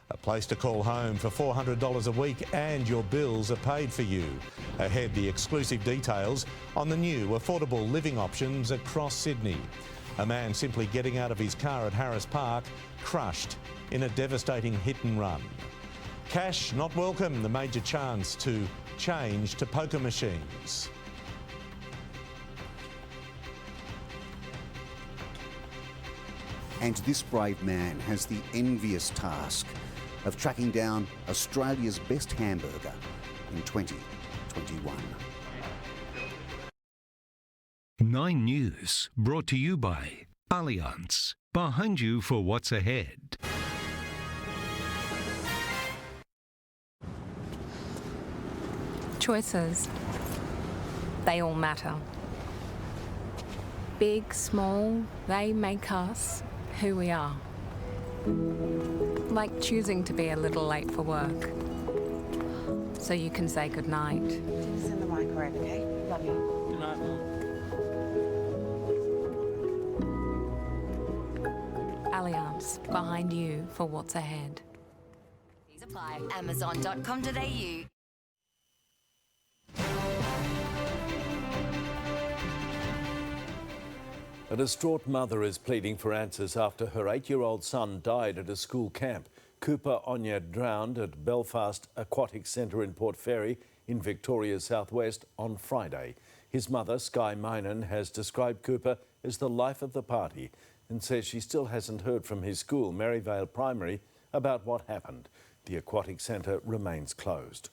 A place to call home for $400 a week and your bills are paid for you. Ahead, the exclusive details on the new affordable living options across Sydney. A man simply getting out of his car at Harris Park, crushed in a devastating hit and run. Cash not welcome, the major chance to change to poker machines. And this brave man has the envious task of tracking down Australia's best hamburger in 2021. 9 News, brought to you by Allianz. Behind you for what's ahead. Choices. They all matter. Big, small, they make us who we are. Like choosing to be a little late for work, so you can say goodnight. It's in the microwave, okay? Love you. Good night, Mum. Allianz, behind you for what's ahead. Please apply. Amazon.com.au. A distraught mother is pleading for answers after her 8-year-old son died at a school camp. Cooper Onya drowned at Belfast Aquatic Centre in Port Fairy in Victoria's southwest on Friday. His mother, Sky Minan, has described Cooper as the life of the party and says she still hasn't heard from his school, Maryvale Primary, about what happened. The aquatic centre remains closed.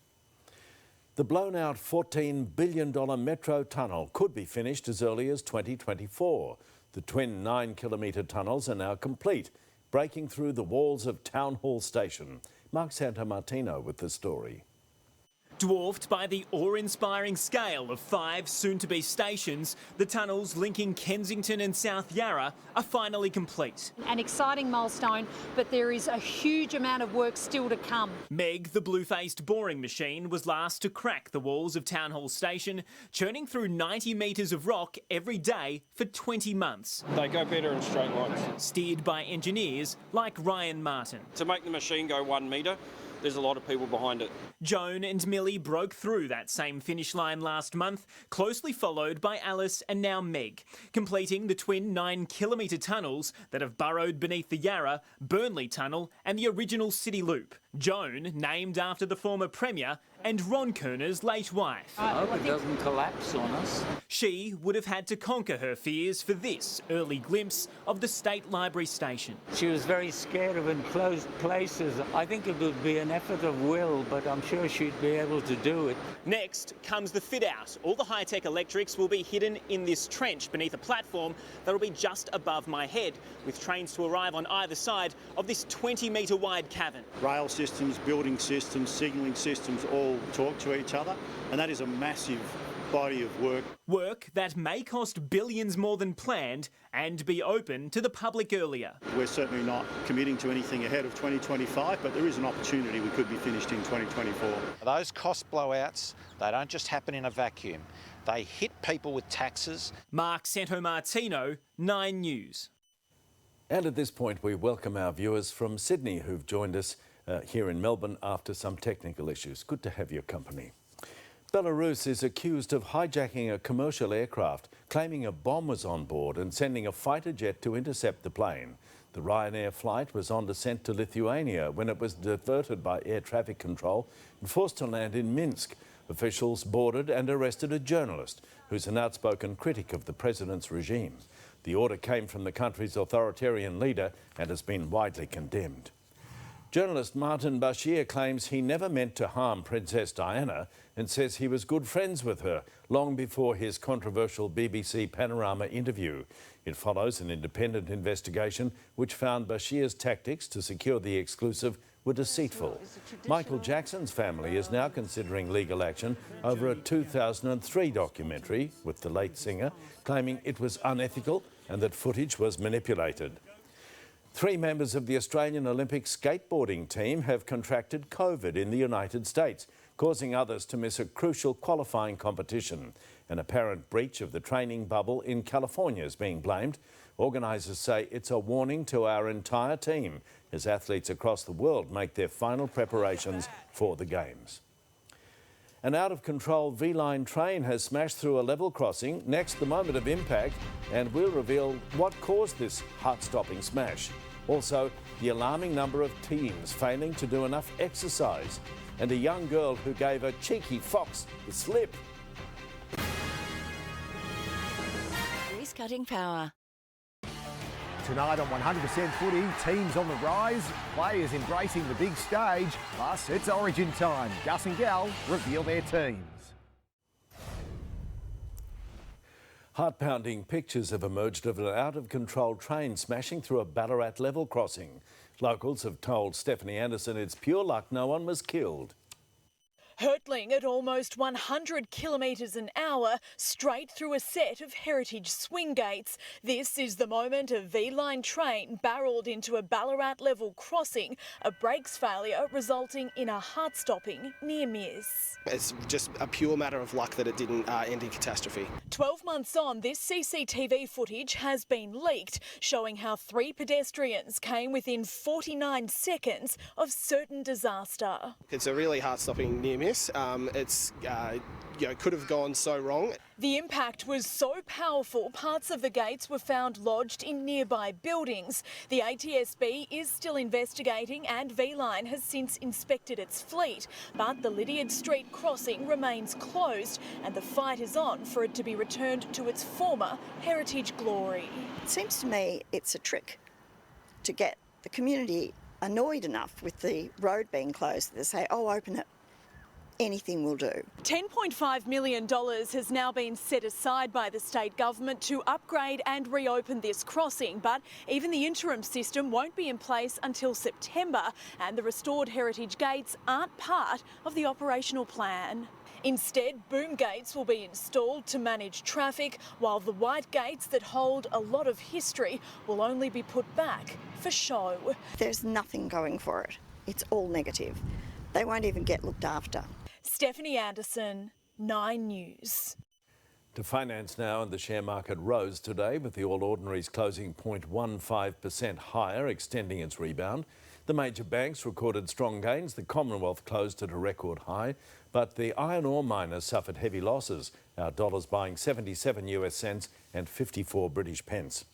The blown-out $14 billion metro tunnel could be finished as early as 2024. The twin 9-kilometre tunnels are now complete, breaking through the walls of Town Hall Station. Mark Santomartino with the story. Dwarfed by the awe-inspiring scale of 5 soon-to-be stations, the tunnels linking Kensington and South Yarra are finally complete. An exciting milestone, but there is a huge amount of work still to come. Meg, the blue-faced boring machine, was last to crack the walls of Town Hall Station, churning through 90 metres of rock every day for 20 months. They go better in straight lines. Steered by engineers like Ryan Martin. To make the machine go 1 metre, there's a lot of people behind it. Joan and Millie broke through that same finish line last month, closely followed by Alice and now Meg, completing the twin 9-kilometre tunnels that have burrowed beneath the Yarra, Burnley Tunnel and the original City Loop. Joan, named after the former Premier, and Ron Kerner's late wife. I hope it doesn't collapse on us. She would have had to conquer her fears for this early glimpse of the State Library Station. She was very scared of enclosed places. I think it would be an effort of will, but I'm sure she'd be able to do it. Next comes the fit-out. All the high-tech electrics will be hidden in this trench beneath a platform that will be just above my head, with trains to arrive on either side of this 20-metre wide cavern. Rail systems, building systems, signalling systems all talk to each other, and that is a massive body of work. Work that may cost billions more than planned and be open to the public earlier. We're certainly not committing to anything ahead of 2025, but there is an opportunity we could be finished in 2024. Those cost blowouts, they don't just happen in a vacuum. They hit people with taxes. Mark Santomartino, 9 News. And at this point, we welcome our viewers from Sydney who've joined us here in Melbourne after some technical issues. Good to have your company. Belarus is accused of hijacking a commercial aircraft, claiming a bomb was on board and sending a fighter jet to intercept the plane. The Ryanair flight was on descent to Lithuania when it was diverted by air traffic control and forced to land in Minsk. Officials boarded and arrested a journalist who's an outspoken critic of the president's regime. The order came from the country's authoritarian leader and has been widely condemned. Journalist Martin Bashir claims he never meant to harm Princess Diana and says he was good friends with her long before his controversial BBC Panorama interview. It follows an independent investigation which found Bashir's tactics to secure the exclusive were deceitful. Michael Jackson's family is now considering legal action over a 2003 documentary with the late singer, claiming it was unethical and that footage was manipulated. 3 members of the Australian Olympic skateboarding team have contracted COVID in the United States, causing others to miss a crucial qualifying competition. An apparent breach of the training bubble in California is being blamed. Organisers say it's a warning to our entire team as athletes across the world make their final preparations for the Games. An out-of-control V-line train has smashed through a level crossing. Next, the moment of impact, and we'll reveal what caused this heart-stopping smash. Also, the alarming number of teams failing to do enough exercise, and a young girl who gave a cheeky fox the slip. Grease-cutting power. Tonight on 100% Footy, teams on the rise, players embracing the big stage, plus it's Origin time. Gus and Gal reveal their teams. Heart-pounding pictures have emerged of an out-of-control train smashing through a Ballarat level crossing. Locals have told Stephanie Anderson it's pure luck no one was killed. Hurtling at almost 100 kilometres an hour straight through a set of heritage swing gates. This is the moment a V-line train barrelled into a Ballarat level crossing, a brakes failure resulting in a heart-stopping near miss. It's just a pure matter of luck that it didn't end in catastrophe. 12 months on, this CCTV footage has been leaked, showing how 3 pedestrians came within 49 seconds of certain disaster. It's a really heart-stopping near miss. Could have gone so wrong. The impact was so powerful, parts of the gates were found lodged in nearby buildings. The ATSB is still investigating and V-Line has since inspected its fleet. But the Lydiard Street crossing remains closed and the fight is on for it to be returned to its former heritage glory. It seems to me it's a trick to get the community annoyed enough with the road being closed that they say, oh, open it. Anything will do. $10.5 million has now been set aside by the state government to upgrade and reopen this crossing, but even the interim system won't be in place until September, and the restored heritage gates aren't part of the operational plan. Instead, boom gates will be installed to manage traffic, while the white gates that hold a lot of history will only be put back for show. There's nothing going for it. It's all negative. They won't even get looked after. Stephanie Anderson, 9 News. To finance now, and the share market rose today with the All Ordinaries closing 0.15% higher, extending its rebound. The major banks recorded strong gains. The Commonwealth closed at a record high, but the iron ore miners suffered heavy losses. Our dollars buying 77 US cents and 54 British pence.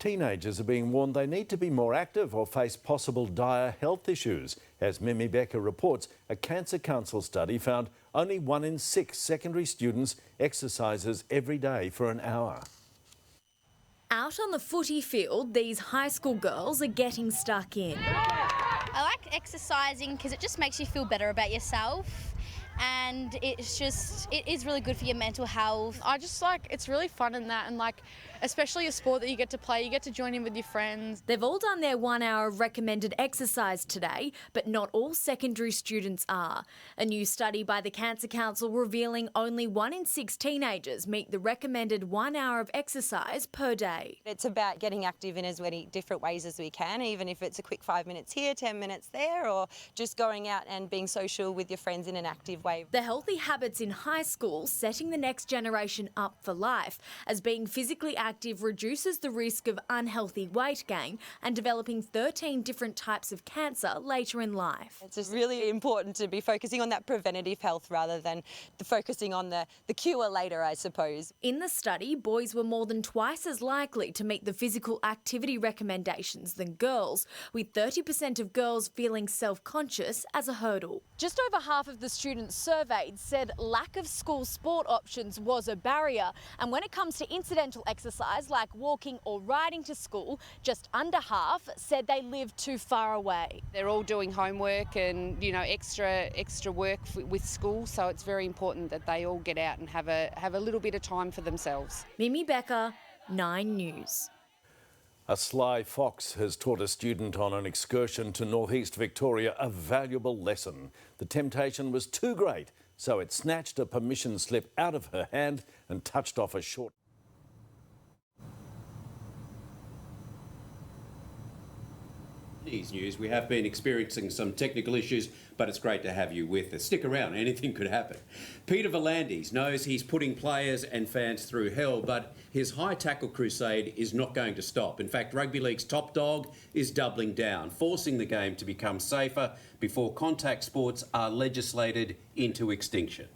Teenagers are being warned they need to be more active or face possible dire health issues. As Mimi Becker reports, a Cancer Council study found only 1 in 6 secondary students exercises every day for an hour. Out on the footy field, these high school girls are getting stuck in. I like exercising because it just makes you feel better about yourself. And it is really good for your mental health. I just it's really fun in that, and especially a sport that you get to play, you get to join in with your friends. They've all done their 1 hour of recommended exercise today, but not all secondary students are. A new study by the Cancer Council revealing only 1 in 6 teenagers meet the recommended 1 hour of exercise per day. It's about getting active in as many different ways as we can, even if it's a quick 5 minutes here, 10 minutes there, or just going out and being social with your friends in an active way. The healthy habits in high school setting the next generation up for life, as being physically active reduces the risk of unhealthy weight gain and developing 13 different types of cancer later in life. It's just really important to be focusing on that preventative health rather than focusing on the cure later, I suppose. In the study, boys were more than twice as likely to meet the physical activity recommendations than girls, with 30% of girls feeling self-conscious as a hurdle. Just over half of the students surveyed said lack of school sport options was a barrier, and when it comes to incidental exercise like walking or riding to school, just under half said they lived too far away. They're all doing homework and extra work with school, so it's very important that they all get out and have a little bit of time for themselves. Mimi Becker, 9 News. A sly fox has taught a student on an excursion to northeast Victoria a valuable lesson. The temptation was too great, so it snatched a permission slip out of her hand and touched off a short... News. We have been experiencing some technical issues, but it's great to have you with us. Stick around, anything could happen. Peter V'landys knows he's putting players and fans through hell, but his high tackle crusade is not going to stop. In fact, Rugby League's top dog is doubling down, forcing the game to become safer before contact sports are legislated into extinction.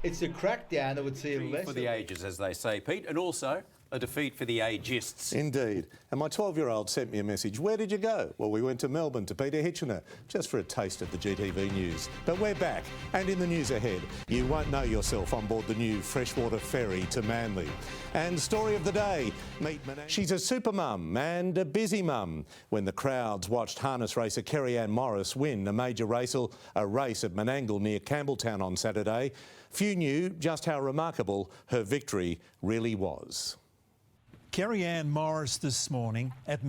It's a crackdown that would see less for the ages, as they say, Pete, and also a defeat for the agists. Indeed. And my 12-year-old sent me a message. Where did you go? Well, we went to Melbourne to Peter Hitchener, just for a taste of the GTV news. But we're back, and in the news ahead, you won't know yourself on board the new freshwater ferry to Manly. And story of the day, meet she's a super mum and a busy mum. When the crowds watched harness racer Kerry-Ann Morris win a major race at Menangle near Campbelltown on Saturday, few knew just how remarkable her victory really was. Kerry-Ann Morris this morning at